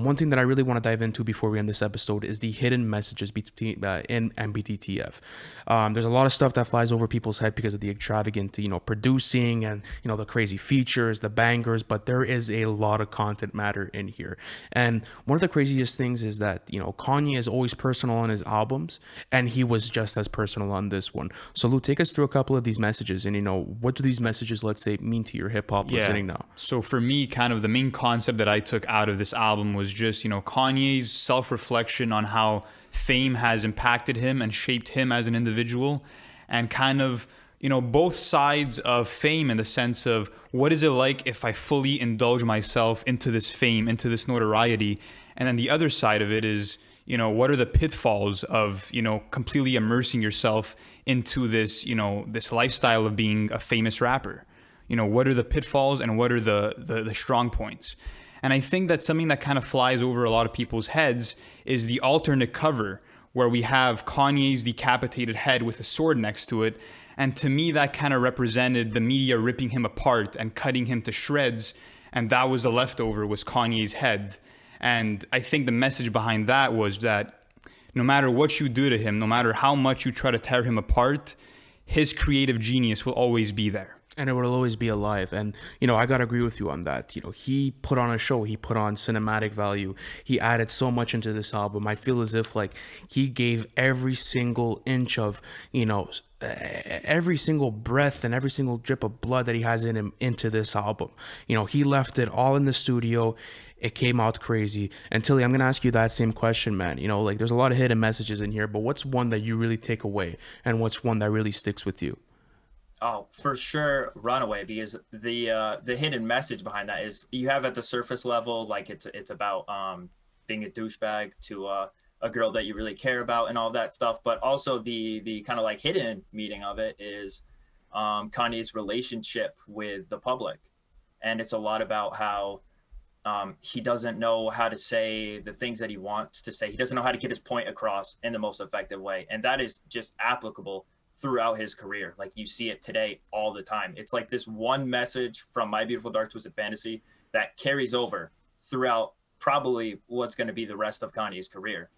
One thing that I really want to dive into before we end this episode is the hidden messages between in MBTTF. There's a lot of stuff that flies over people's head because of the extravagant, producing and, the crazy features, the bangers, but there is a lot of content matter in here. And one of the craziest things is that, Kanye is always personal on his albums, and he was just as personal on this one. So Lou, take us through a couple of these messages, and, what do these messages, let's say, mean to your hip hop listening now? So for me, kind of the main concept that I took out of this album was just, Kanye's self-reflection on how fame has impacted him and shaped him as an individual, and kind of, both sides of fame in the sense of what is it like if I fully indulge myself into this fame, into this notoriety, and then the other side of it is, what are the pitfalls of, completely immersing yourself into this, this lifestyle of being a famous rapper? What are the pitfalls and what are the strong points? And I think that something that kind of flies over a lot of people's heads is the alternate cover where we have Kanye's decapitated head with a sword next to it. And to me, that kind of represented the media ripping him apart and cutting him to shreds. And that was the leftover, was Kanye's head. And I think the message behind that was that no matter what you do to him, no matter how much you try to tear him apart, his creative genius will always be there. And it will always be alive. And, I got to agree with you on that. He put on a show. He put on cinematic value. He added so much into this album. I feel as if, he gave every single inch of, every single breath and every single drip of blood that he has in him into this album. He left it all in the studio. It came out crazy. And Tilly, I'm going to ask you that same question, man. There's a lot of hidden messages in here, but what's one that you really take away? And what's one that really sticks with you? Oh, for sure, Runaway, because the hidden message behind that is you have at the surface level, it's about being a douchebag to a girl that you really care about and all that stuff, but also the kind of hidden meaning of it is Kanye's relationship with the public, and it's a lot about how he doesn't know how to say the things that he wants to say. He doesn't know how to get his point across in the most effective way, and that is just applicable throughout his career. You see it today all the time. It's like this one message from My Beautiful Dark Twisted Fantasy that carries over throughout probably what's going to be the rest of Kanye's career.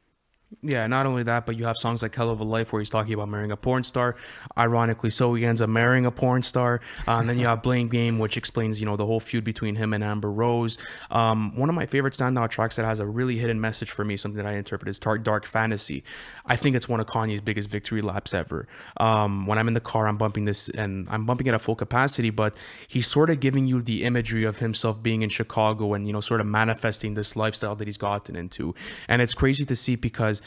Yeah, not only that, but you have songs like Hell of a Life where he's talking about marrying a porn star. Ironically so, he ends up marrying a porn star. And then you have Blame Game, which explains, the whole feud between him and Amber Rose. One of my favorite standout tracks that has a really hidden message for me, something that I interpret as Dark Fantasy. I think it's one of Kanye's biggest victory laps ever. When I'm in the car, I'm bumping this, and I'm bumping it at full capacity, but he's sort of giving you the imagery of himself being in Chicago and, sort of manifesting this lifestyle that he's gotten into. And it's crazy to see because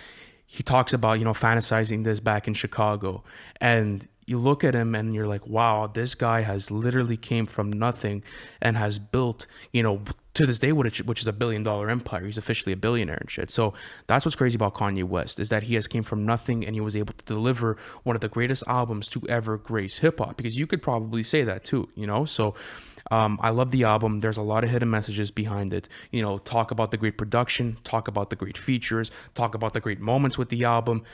he talks about, fantasizing this back in Chicago, and you look at him and you're like, wow, this guy has literally came from nothing and has built, to this day, which is $1 billion empire. He's officially a billionaire and shit. So that's what's crazy about Kanye West, is that he has came from nothing and he was able to deliver one of the greatest albums to ever grace hip hop, because you could probably say that too, So I love the album. There's a lot of hidden messages behind it. Talk about the great production, talk about the great features, talk about the great moments with the album.